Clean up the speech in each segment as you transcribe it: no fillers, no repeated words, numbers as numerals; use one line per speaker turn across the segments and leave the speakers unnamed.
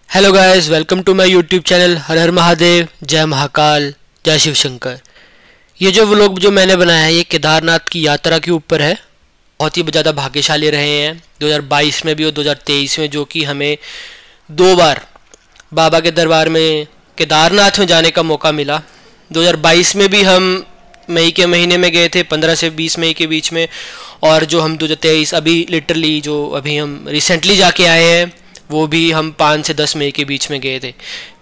Hello guys, welcome to my YouTube channel. हर हर महादेव, जय महाकाल, जय शिव शंकर। ये जो व्लॉग जो मैंने बनाया है ये केदारनाथ की यात्रा के ऊपर है। बहुत ही ज़्यादा भाग्यशाली रहे हैं 2022 में भी और 2023 में, जो कि हमें 2 बार बाबा के दरबार में केदारनाथ में जाने का मौका मिला। 2022 में भी हम मई के महीने में गए थे, 15 से 20 मई के बीच में, और जो हम 2023 अभी लिटरली जो अभी हम रिसेंटली जाके आए हैं वो भी हम 5 से 10 मई के बीच में गए थे।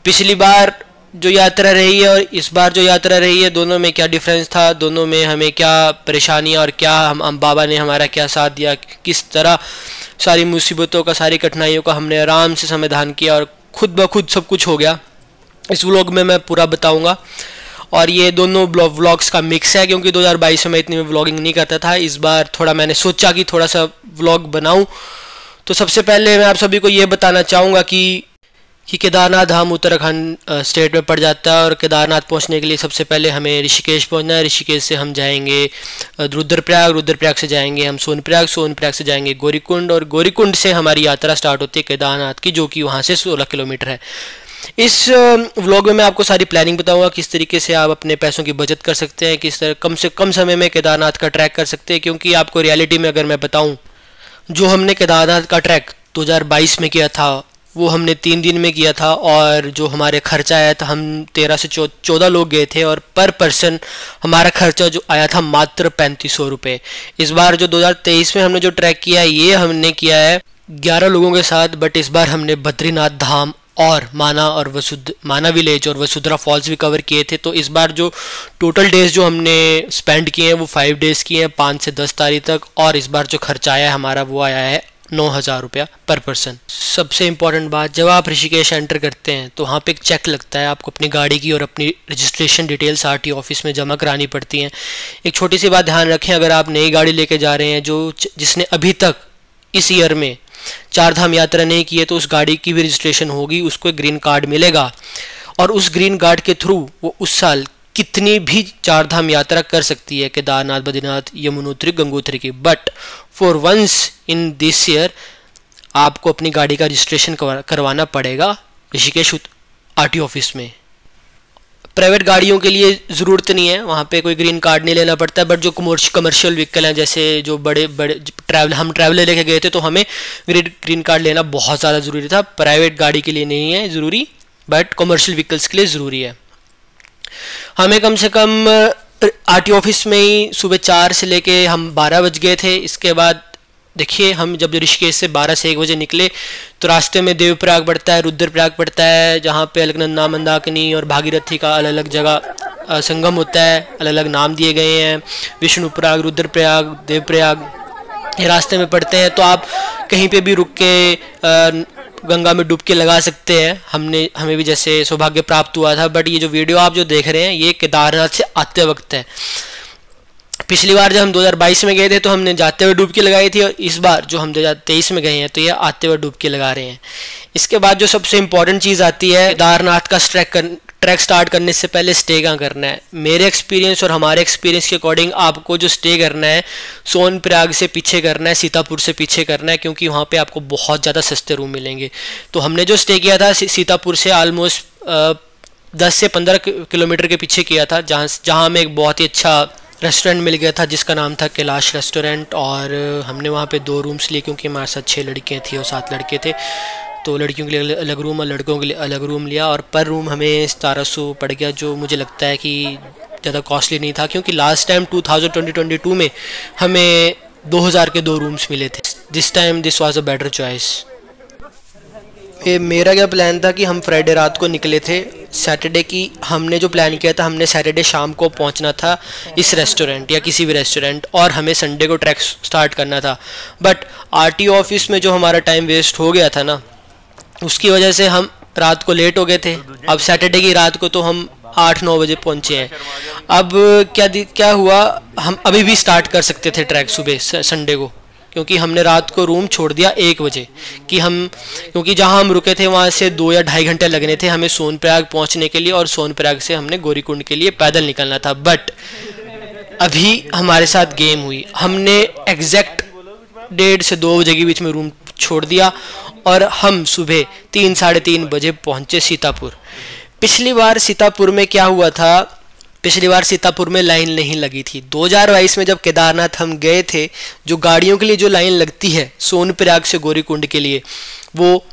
पिछली बार जो यात्रा रही है और इस बार जो यात्रा रही है, दोनों में क्या डिफरेंस था, दोनों में हमें क्या परेशानियां और क्या हम बाबा ने हमारा क्या साथ दिया, किस तरह सारी मुसीबतों का, सारी कठिनाइयों का हमने आराम से समाधान किया और खुद ब खुद सब कुछ हो गया, इस व्लॉग में मैं पूरा बताऊंगा। और ये दोनों व्लॉग्स का मिक्स है, क्योंकि 2022 में मैं इतनी व्लॉगिंग नहीं करता था। इस बार थोड़ा मैंने सोचा कि थोड़ा सा व्लॉग बनाऊं। तो सबसे पहले मैं आप सभी को ये बताना चाहूँगा कि केदारनाथ धाम उत्तराखंड स्टेट में पड़ जाता है, और केदारनाथ पहुंचने के लिए सबसे पहले हमें ऋषिकेश पहुंचना है। ऋषिकेश से हम जाएंगे रुद्रप्रयाग, रुद्रप्रयाग से जाएंगे हम सोनप्रयाग, सोनप्रयाग से जाएंगे गौरीकुंड, और गौरीकुंड से हमारी यात्रा स्टार्ट होती है केदारनाथ की, जो कि वहाँ से 16 किलोमीटर है। इस व्लॉग में मैं आपको सारी प्लानिंग बताऊंगा, किस तरीके से आप अपने पैसों की बचत कर सकते हैं, किस तरह कम से कम समय में केदारनाथ का ट्रैक कर सकते हैं। क्योंकि आपको रियलिटी में अगर मैं बताऊं, जो हमने केदारनाथ का ट्रैक 2022 में किया था वो हमने 3 दिन में किया था, और जो हमारे खर्चा आया था, हम 13 से 14 लोग गए थे, और पर पर्सन हमारा खर्चा जो आया था मात्र 3500 रुपये। इस बार जो 2023 में हमने जो ट्रैक किया है ये हमने किया है 11 लोगों के साथ, बट इस बार हमने बद्रीनाथ धाम और माना विलेज और वसुधरा फॉल्स भी कवर किए थे। तो इस बार जो टोटल डेज जो हमने स्पेंड किए हैं वो 5 डेज़ किए हैं, 5 से 10 तारीख तक। और इस बार जो खर्चा आया है हमारा वो आया है 9000 रुपया पर पर्सन। सबसे इम्पॉर्टेंट बात, जब आप ऋषिकेश एंटर करते हैं तो वहाँ पे एक चेक लगता है, आपको अपनी गाड़ी की और अपनी रजिस्ट्रेशन डिटेल्स आरटीओ ऑफिस में जमा करानी पड़ती हैं। एक छोटी सी बात ध्यान रखें, अगर आप नई गाड़ी लेके जा रहे हैं जिसने अभी तक इस ईयर में 4 धाम यात्रा नहीं की है, तो उस गाड़ी की भी रजिस्ट्रेशन होगी, उसको एक ग्रीन कार्ड मिलेगा, और उस ग्रीन कार्ड के थ्रू वो उस साल कितनी भी 4 धाम यात्रा कर सकती है, केदारनाथ, बद्रीनाथ, यमुनोत्री, गंगोत्री की। But for once in this year आपको अपनी गाड़ी का रजिस्ट्रेशन करवाना पड़ेगा ऋषिकेश आरटीओ ऑफिस में। प्राइवेट गाड़ियों के लिए ज़रूरत नहीं है, वहाँ पे कोई ग्रीन कार्ड नहीं लेना पड़ता है। बट जो कमर्शियल व्हीकल हैं, जैसे जो बड़े हम ट्रैवलर लेके गए थे, तो हमें ग्रीन कार्ड लेना बहुत ज़्यादा ज़रूरी था। प्राइवेट गाड़ी के लिए नहीं है ज़रूरी, बट कमर्शियल व्हीकल्स के लिए ज़रूरी है। हमें कम से कम आरटीओ ऑफिस में ही सुबह 4 से लेके हम 12 बज गए थे। इसके बाद देखिए, हम जब ऋषिकेश से 12 से 1 बजे निकले तो रास्ते में देवप्रयाग पड़ता है, रुद्रप्रयाग पड़ता है, जहाँ पे अलकनंदा, मंदाकिनी और भागीरथी का अलग अलग जगह संगम होता है, अलग अलग नाम दिए गए हैं, विष्णुप्रयाग, रुद्रप्रयाग, देवप्रयाग, ये रास्ते में पड़ते हैं। तो आप कहीं पे भी रुक के गंगा में डुबकी लगा सकते हैं। हमें भी जैसे सौभाग्य प्राप्त हुआ था। बट ये जो वीडियो आप जो देख रहे हैं ये केदारनाथ से आते वक्त है। पिछली बार जब हम 2022 में गए थे तो हमने जाते हुए डुबकी लगाई थी, और इस बार जो हम 2023 में गए हैं तो ये आते हुए डुबकी लगा रहे हैं। इसके बाद जो सबसे इम्पोर्टेंट चीज़ आती है, केदारनाथ का ट्रैक स्टार्ट करने से पहले स्टे कहाँ करना है। मेरे एक्सपीरियंस और हमारे एक्सपीरियंस के अकॉर्डिंग आपको जो स्टे करना है सोनप्रयाग से पीछे करना है, सीतापुर से पीछे करना है, क्योंकि वहाँ पे आपको बहुत ज़्यादा सस्ते रूम मिलेंगे। तो हमने जो स्टे किया था सीतापुर से ऑलमोस्ट 10 से 15 किलोमीटर के पीछे किया था, जहाँ हमें एक बहुत ही अच्छा रेस्टोरेंट मिल गया था जिसका नाम था कैलाश रेस्टोरेंट। और हमने वहाँ पे 2 रूम्स लिए, क्योंकि हमारे साथ 6 लड़कियाँ थी और 7 लड़के थे। तो लड़कियों के लिए अलग रूम और लड़कों के लिए अलग रूम लिया, और पर रूम हमें 1700 पड़ गया, जो मुझे लगता है कि ज़्यादा कॉस्टली नहीं था। क्योंकि लास्ट टाइम 2022 में हमें 2000 के 2 रूम्स मिले थे। This time this was a better choice. मेरा क्या प्लान था कि हम फ्राइडे रात को निकले थे। सैटरडे की हमने जो प्लान किया था, हमने सैटरडे शाम को पहुंचना था इस रेस्टोरेंट या किसी भी रेस्टोरेंट, और हमें संडे को ट्रैक स्टार्ट करना था। बट आरटीओ ऑफिस में जो हमारा टाइम वेस्ट हो गया था ना, उसकी वजह से हम रात को लेट हो गए थे। अब सैटरडे की रात को तो हम 8-9 बजे पहुंचे हैं। अब क्या हुआ, हम अभी भी स्टार्ट कर सकते थे ट्रैक सुबह संडे को, क्योंकि हमने रात को रूम छोड़ दिया 1 बजे क्योंकि जहां हम रुके थे वहां से 2 या ढाई घंटे लगने थे हमें सोनप्रयाग पहुंचने के लिए, और सोनप्रयाग से हमने गौरीकुंड के लिए पैदल निकलना था। बट अभी हमारे साथ गेम हुई, हमने एग्जैक्ट 1:30 से 2 बजे के बीच में रूम छोड़ दिया और हम सुबह 3-3:30 बजे पहुंचे सीतापुर। पिछली बार सीतापुर में क्या हुआ था, पिछली बार सीतापुर में लाइन नहीं लगी थी। 2022 में जब केदारनाथ हम गए थे, जो गाड़ियों के लिए जो लाइन लगती है सोनप्रयाग से गौरीकुंड के लिए, वो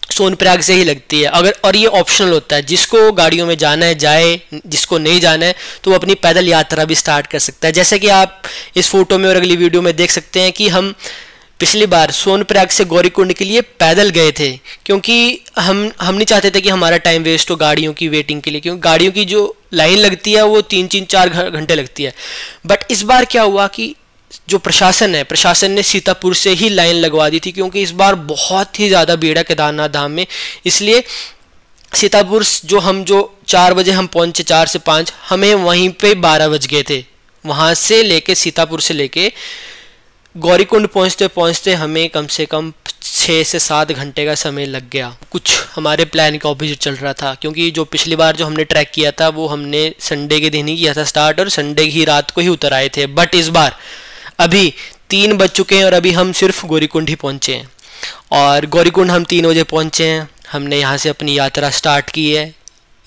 सोनप्रयाग से ही लगती है। अगर और ये ऑप्शनल होता है, जिसको गाड़ियों में जाना है जाए, जिसको नहीं जाना है तो वो अपनी पैदल यात्रा भी स्टार्ट कर सकता है। जैसे कि आप इस फोटो में और अगली वीडियो में देख सकते हैं कि हम पिछली बार सोनप्रयाग से गौरीकुंड के लिए पैदल गए थे, क्योंकि हम नहीं चाहते थे कि हमारा टाइम वेस्ट हो गाड़ियों की वेटिंग के लिए, क्योंकि गाड़ियों की जो लाइन लगती है वो 3-4 घंटे लगती है। बट इस बार क्या हुआ कि जो प्रशासन है, प्रशासन ने सीतापुर से ही लाइन लगवा दी थी, क्योंकि इस बार बहुत ही ज़्यादा भीड़ है केदारनाथ धाम में। इसलिए सीतापुर जो 4 बजे हम पहुंचे, 4 से 5, हमें वहीं पे 12 बज गए थे। वहाँ से लेके सीतापुर से लेके गौरीकुंड पहुँचते पहुँचते हमें कम से कम 6 से 7 घंटे का समय लग गया। कुछ हमारे प्लान के ऑपोजिट चल रहा था, क्योंकि जो पिछली बार जो हमने ट्रैक किया था वो हमने संडे के दिन ही किया था स्टार्ट, और संडे की रात को ही उतर आए थे। बट इस बार अभी 3 बज चुके हैं और अभी हम सिर्फ गौरीकुंड ही पहुँचे हैं, और गौरीकुंड हम 3 बजे पहुँचे हैं। हमने यहाँ से अपनी यात्रा स्टार्ट की है।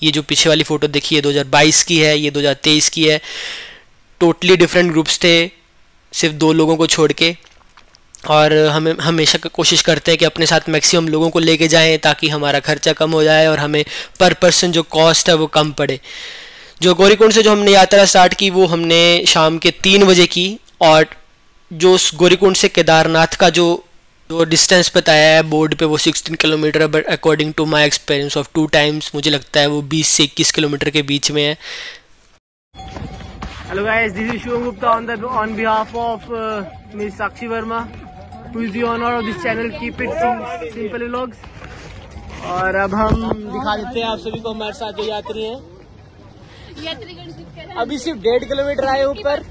ये जो पीछे वाली फ़ोटो देखिए 2022 की है, ये 2023 की है। टोटली डिफरेंट ग्रुप्स थे, सिर्फ 2 लोगों को छोड़ के, और हमें हमेशा कोशिश करते हैं कि अपने साथ मैक्सिमम लोगों को लेके जाएं ताकि हमारा खर्चा कम हो जाए और हमें पर पर्सन जो कॉस्ट है वो कम पड़े। जो गौरीकुंड से जो हमने यात्रा स्टार्ट की वो हमने शाम के 3 बजे की, और जो गौरीकुंड से केदारनाथ का जो डिस्टेंस बताया है बोर्ड पे वो 16 किलोमीटर है, but according to my experience of 2 times मुझे लगता है वो 20 से 21 किलोमीटर के बीच में है।
Hello guys, this is Shivam Gupta on behalf of Ms. Sakshi Verma, who is the owner of this channel Keep It Simple Vlogs। और अब हम दिखा देते हैं आप सभी को हमारे साथ जो यात्री हैं। अभी सिर्फ 1.5 किलोमीटर आए ऊपर।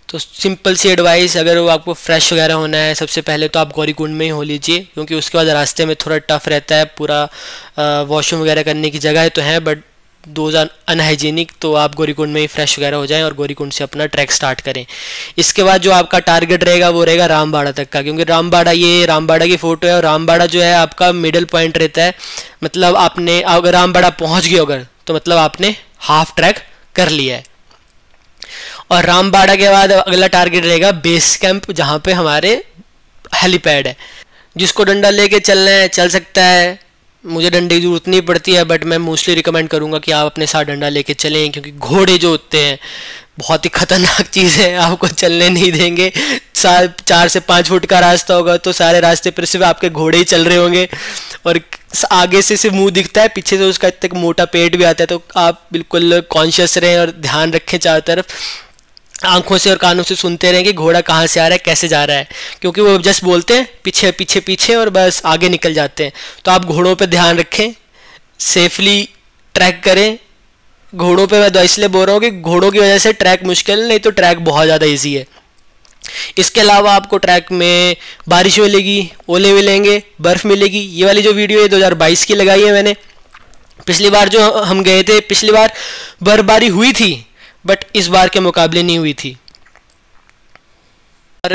तो सिंपल सी एडवाइस, अगर वो आपको फ्रेश वगैरह होना है सबसे पहले तो आप गौरीकुंड में ही हो लीजिए, क्योंकि उसके बाद रास्ते में थोड़ा टफ रहता है। पूरा वॉशरूम वगैरह करने की जगह तो है बट दोज आर अनहाइजीनिक, तो आप गौरीकुंड में ही फ्रेश वगैरह हो जाएं और गौरीकुंड से अपना ट्रैक स्टार्ट करें। इसके बाद जो आपका टारगेट रहेगा वो रहेगा रामबाड़ा तक का, क्योंकि रामबाड़ा की फ़ोटो है, और रामबाड़ा जो है आपका मिडल पॉइंट रहता है। मतलब आपने अगर रामबाड़ा पहुँच गए अगर, तो मतलब आपने हाफ ट्रैक कर लिया है। और रामबाड़ा के बाद अगला टारगेट रहेगा बेस कैंप, जहाँ पे हमारे हेलीपैड है। जिसको डंडा लेके चलना है चल सकता है, मुझे डंडे की जरूरत नहीं पड़ती है, बट मैं मोस्टली रिकमेंड करूँगा कि आप अपने साथ डंडा लेके चलें, क्योंकि घोड़े जो होते हैं बहुत ही खतरनाक चीज़ है, आपको चलने नहीं देंगे। 4 से 5 फुट का रास्ता होगा तो सारे रास्ते पर सिर्फ आपके घोड़े ही चल रहे होंगे, और आगे से सिर्फ मुंह दिखता है, पीछे से उसका इतना मोटा पेट भी आता है। तो आप बिल्कुल कॉन्शियस रहें और ध्यान रखें, चारों तरफ आंखों से और कानों से सुनते रहें कि घोड़ा कहाँ से आ रहा है, कैसे जा रहा है, क्योंकि वो जस्ट बोलते हैं पीछे पीछे पीछे और बस आगे निकल जाते हैं। तो आप घोड़ों पे ध्यान रखें, सेफली ट्रैक करें। घोड़ों पे मैं तो इसलिए बोल रहा हूँ कि घोड़ों की वजह से ट्रैक मुश्किल नहीं, तो ट्रैक बहुत ज़्यादा ईजी है। इसके अलावा आपको ट्रैक में बारिश मिलेगी, ओले मिलेंगे, बर्फ़ मिलेगी। ये वाली जो वीडियो है 2022 की लगाई है मैंने। पिछली बार जो हम गए थे, पिछली बार बर्फबारी हुई थी बट इस बार के मुकाबले नहीं हुई थी, और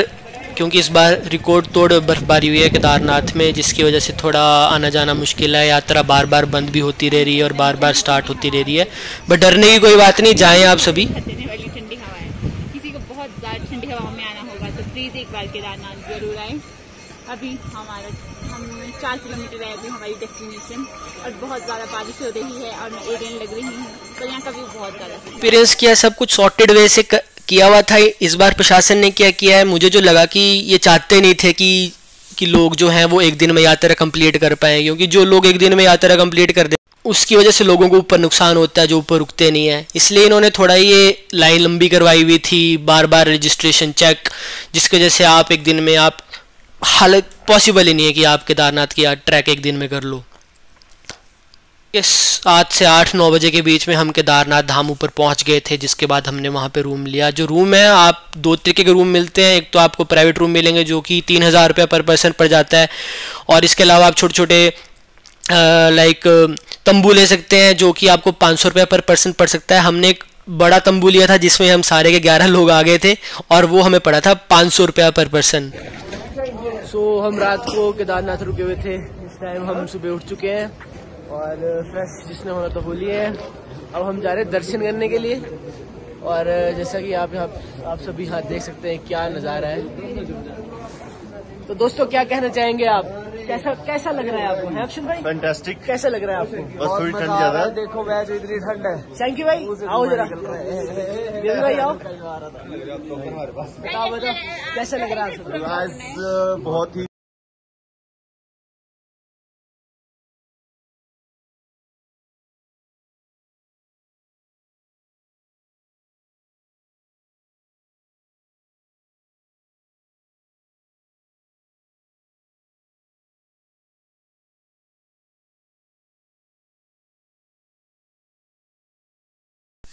क्योंकि इस बार रिकॉर्ड तोड़ बर्फबारी हुई है केदारनाथ में, जिसकी वजह से थोड़ा आना जाना मुश्किल है। यात्रा बार बार बंद भी होती रह रही है और बार बार स्टार्ट होती रह रही है, बट डरने की कोई बात नहीं, जाएं आप सभी।
ठंडी हवा है, किसी को बहुत ज़्यादा ठंडी हवा में आना होगा तो प्लीज़ एक बार केदारनाथ जरूर आए। अभी हम 4 किलोमीटर है अभी हमारी डेस्टिनेशन, और बहुत ज़्यादा बारिश हो रही है और एरियन लग रही है, तो यहाँ का व्यू बहुत ज़्यादा
एक्सपीरियंस किया। सब कुछ सॉर्टेड वे से किया हुआ था। इस बार प्रशासन ने क्या किया है, मुझे जो लगा कि ये चाहते नहीं थे कि लोग जो हैं वो एक दिन में यात्रा कंप्लीट कर पाए, क्योंकि जो लोग एक दिन में यात्रा कंप्लीट कर दे उसकी वजह से लोगों को ऊपर नुकसान होता है जो ऊपर रुकते नहीं है। इसलिए इन्होंने थोड़ा ये लाइन लंबी करवाई हुई थी, बार बार रजिस्ट्रेशन चेक, जिसकी वजह से आप एक दिन में हालत पॉसिबल ही नहीं है कि आप केदारनाथ की ट्रैक एक दिन में कर लो। इस 7 से 8-9 बजे के बीच में हम केदारनाथ धाम ऊपर पहुंच गए थे, जिसके बाद हमने वहां पे रूम लिया। जो रूम है, आप 2 तरीके के रूम मिलते हैं। एक तो आपको प्राइवेट रूम मिलेंगे जो कि 3000 रुपये पर पर्सन पड़ जाता है, और इसके अलावा आप छोटे छोटे लाइक तंबू ले सकते हैं जो कि आपको 500 रुपये पर पर्सन पड़ सकता है। हमने एक बड़ा तंबू लिया था जिसमें हम सारे के 11 लोग आ गए थे और वो हमें पड़ा था 500 रुपया पर पर्सन।
सो हम रात को केदारनाथ रुके हुए थे, इस टाइम हम सुबह उठ चुके हैं और फ्रेश जिसने होना तो हो लिए है। अब हम जा रहे हैं दर्शन करने के लिए और जैसा कि आप सभी हाथ देख सकते हैं क्या नज़ारा है। तो दोस्तों क्या कहना चाहेंगे आप, कैसा लग रहा है आपको? है अक्षुन भाई?
फैंटास्टिक।
कैसा लग रहा है आपको?
बस थोड़ी ठंड ज्यादा है।
देखो वह जो इतनी ठंड है। थैंक यू भाई, आओ जरा भाई आओ, बताओ कैसा लग रहा है आपको?
आज बहुत ही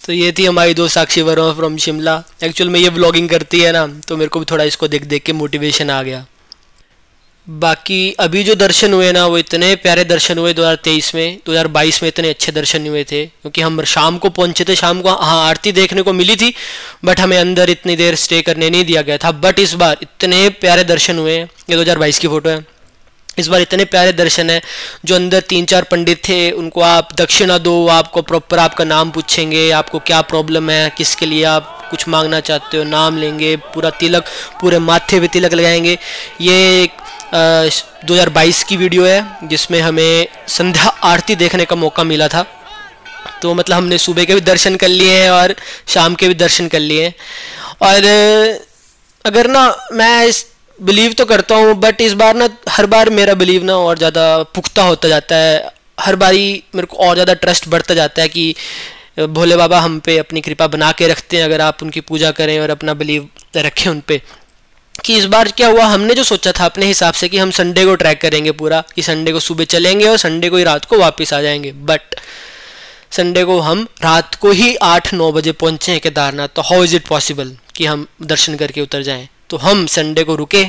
तो ये थी हमारी दोस्त साक्षी वर्मा फ्रॉम शिमला। एक्चुअल में ये व्लॉगिंग करती है ना, तो मेरे को भी थोड़ा इसको देख देख के मोटिवेशन आ गया। बाकी अभी जो दर्शन हुए ना वो इतने प्यारे दर्शन हुए 2023 में। 2022 में इतने अच्छे दर्शन हुए थे क्योंकि हम शाम को पहुंचे थे। शाम को हाँ आरती देखने को मिली थी बट हमें अंदर इतनी देर स्टे करने नहीं दिया गया था। बट इस बार इतने प्यारे दर्शन हुए, ये 2022 की फ़ोटो है। इस बार इतने प्यारे दर्शन है। जो अंदर 3-4 पंडित थे उनको आप दक्षिणा दो, आपको प्रॉपर आपका नाम पूछेंगे, आपको क्या प्रॉब्लम है, किसके लिए आप कुछ मांगना चाहते हो, नाम लेंगे, पूरा तिलक पूरे माथे पे तिलक लगाएंगे। ये 2022 की वीडियो है जिसमें हमें संध्या आरती देखने का मौका मिला था। तो मतलब हमने सुबह के भी दर्शन कर लिए हैं और शाम के भी दर्शन कर लिए हैं। और अगर ना मैं बिलीव तो करता हूँ बट इस बार ना हर बार मेरा बिलीव ना और ज़्यादा पुख्ता होता जाता है। हर बारी मेरे को और ज़्यादा ट्रस्ट बढ़ता जाता है कि भोले बाबा हम पे अपनी कृपा बना के रखते हैं अगर आप उनकी पूजा करें और अपना बिलीव रखें उन पे। कि इस बार क्या हुआ, हमने जो सोचा था अपने हिसाब से कि हम संडे को ट्रैक करेंगे पूरा, कि संडे को सुबह चलेंगे और संडे को ही रात को वापस आ जाएंगे। बट संडे को हम रात को ही 8-9 बजे पहुंचे हैं केदारनाथ। तो हाउ इज़ इट पॉसिबल कि हम दर्शन करके उतर जाएं? तो हम संडे को रुके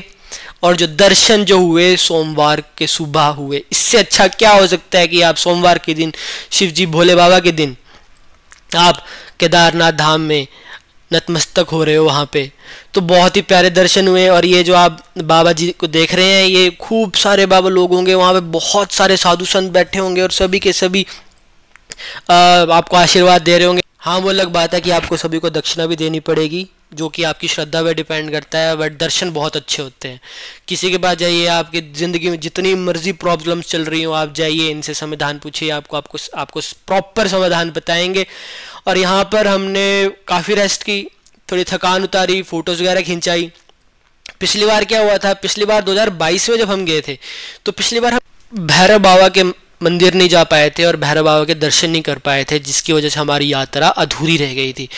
और जो दर्शन जो हुए सोमवार के सुबह हुए। इससे अच्छा क्या हो सकता है कि आप सोमवार के दिन शिव जी भोले बाबा के दिन आप केदारनाथ धाम में नतमस्तक हो रहे हो वहाँ पे। तो बहुत ही प्यारे दर्शन हुए। और ये जो आप बाबा जी को देख रहे हैं ये खूब सारे बाबा लोग होंगे वहाँ पे, बहुत सारे साधु संत बैठे होंगे और सभी के सभी आपको आशीर्वाद दे रहे होंगे। हाँ वो अलग बात है कि आपको सभी को दक्षिणा भी देनी पड़ेगी जो कि आपकी श्रद्धा पे डिपेंड करता है। बट दर्शन बहुत अच्छे होते हैं। किसी के पास जाइए, आपकी ज़िंदगी में जितनी मर्जी प्रॉब्लम्स चल रही हो आप जाइए, इनसे समाधान पूछिए, आपको प्रॉपर समाधान बताएंगे। और यहाँ पर हमने काफ़ी रेस्ट की, थोड़ी थकान उतारी, फ़ोटोज़ वगैरह खिंचाई। पिछली बार क्या हुआ था, पिछली बार 2022 में जब हम गए थे तो पिछली बार हम भैरव बाबा के मंदिर नहीं जा पाए थे और भैरव बाबा के दर्शन नहीं कर पाए थे, जिसकी वजह से हमारी यात्रा अधूरी रह गई थी।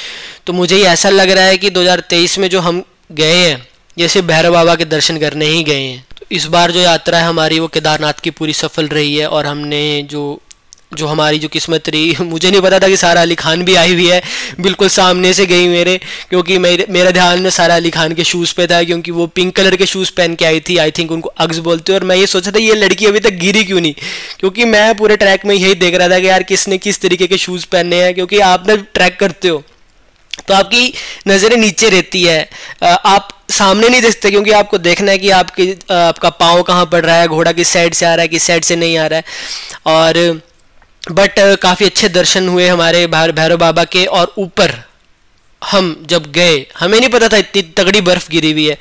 तो मुझे ये ऐसा लग रहा है कि 2023 में जो हम गए हैं जैसे भैरव बाबा के दर्शन करने ही गए हैं। तो इस बार जो यात्रा है हमारी वो केदारनाथ की पूरी सफल रही है। और हमने जो हमारी जो किस्मत रही, मुझे नहीं पता था कि सारा अली खान भी आई हुई है, बिल्कुल सामने से गई मेरे, क्योंकि मेरा ध्यान में सारा अली खान के शूज़ पे था क्योंकि वो पिंक कलर के शूज़ पहन के आई थी। आई थिंक उनको अग्स बोलते हैं। और मैं ये सोचा था ये लड़की अभी तक गिरी क्यों नहीं, क्योंकि मैं पूरे ट्रैक में यही देख रहा था कि यार किसने किस तरीके के शूज़ पहने हैं। क्योंकि आप ना ट्रैक करते हो तो आपकी नज़रें नीचे रहती है, आप सामने नहीं देखते क्योंकि आपको देखना है कि आपका पाँव कहाँ पड़ रहा है, घोड़ा किस साइड से आ रहा है, किस साइड से नहीं आ रहा है। और बट काफ़ी अच्छे दर्शन हुए हमारे भैरव बाबा के। और ऊपर हम जब गए हमें नहीं पता था इतनी तगड़ी बर्फ़ गिरी हुई है,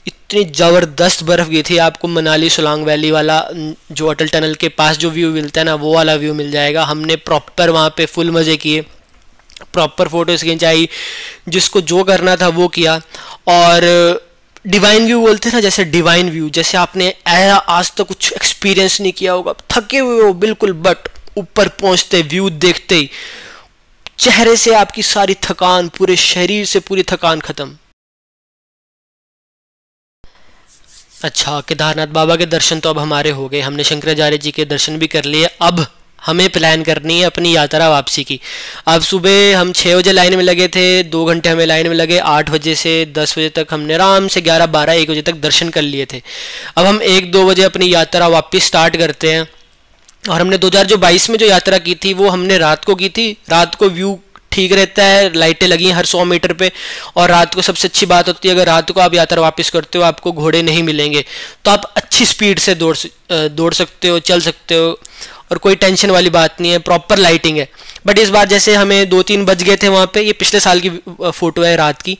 इतनी ज़बरदस्त बर्फ़ गिरी थी। आपको मनाली सोलांग वैली वाला जो अटल टनल के पास जो व्यू मिलता है ना वो वाला व्यू मिल जाएगा। हमने प्रॉपर वहाँ पे फुल मज़े किए, प्रॉपर फ़ोटोज़ खिंचाई, जिसको जो करना था वो किया। और डिवाइन व्यू बोलते हैं ना, जैसे डिवाइन व्यू, जैसे आपने आज तक कुछ एक्सपीरियंस नहीं किया होगा, थके हुए हो बिल्कुल, बट ऊपर पहुंचते व्यू देखते ही चेहरे से आपकी सारी थकान, पूरे शरीर से पूरी थकान खत्म। अच्छा, केदारनाथ बाबा के दर्शन तो अब हमारे हो गए, हमने शंकराचार्य जी के दर्शन भी कर लिए। अब हमें प्लान करनी है अपनी यात्रा वापसी की। अब सुबह हम 6 बजे लाइन में लगे थे, 2 घंटे हमें लाइन में लगे। 8 बजे से 10 बजे तक हमने आराम से 11, 12, 1 बजे तक दर्शन कर लिए थे। अब हम 1-2 बजे अपनी यात्रा वापस स्टार्ट करते हैं। और हमने 2022 में जो यात्रा की थी वो हमने रात को की थी। रात को व्यू ठीक रहता है, लाइटें लगी हैं हर 100 मीटर पे, और रात को सबसे अच्छी बात होती है अगर रात को आप यात्रा वापस करते हो आपको घोड़े नहीं मिलेंगे, तो आप अच्छी स्पीड से दौड़ सकते हो, चल सकते हो, और कोई टेंशन वाली बात नहीं है, प्रॉपर लाइटिंग है। बट इस बार जैसे हमें 2-3 बज गए थे वहाँ पे, ये पिछले साल की फोटो है रात की।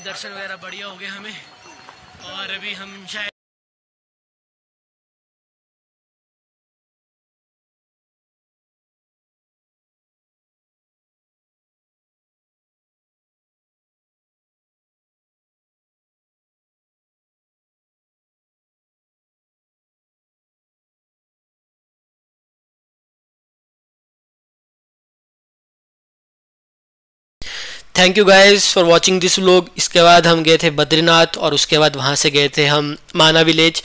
दर्शन वगैरह बढ़िया हो गए हमें, और अभी हम शायद thank you guys for watching this vlog. इसके बाद हम गए थे बद्रीनाथ, और उसके बाद वहाँ से गए थे हम माना विलेज,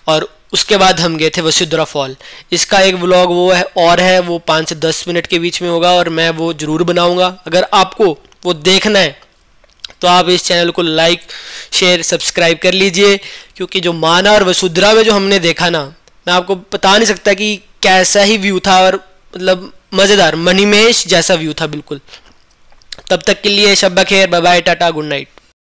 और उसके बाद हम गए थे वसुंधरा फॉल। इसका एक व्लॉग वो है और है, वो 5 से 10 मिनट के बीच में होगा, और मैं वो ज़रूर बनाऊँगा। अगर आपको वो देखना है तो आप इस चैनल को लाइक शेयर सब्सक्राइब कर लीजिए, क्योंकि जो माना और वसुंधरा में जो हमने देखा ना, मैं आपको बता नहीं सकता कि कैसा ही व्यू था, और मतलब मज़ेदार मणिमहेश जैसा व्यू था बिल्कुल। तब तक के लिए शब बखेर, bye bye, tata, good night.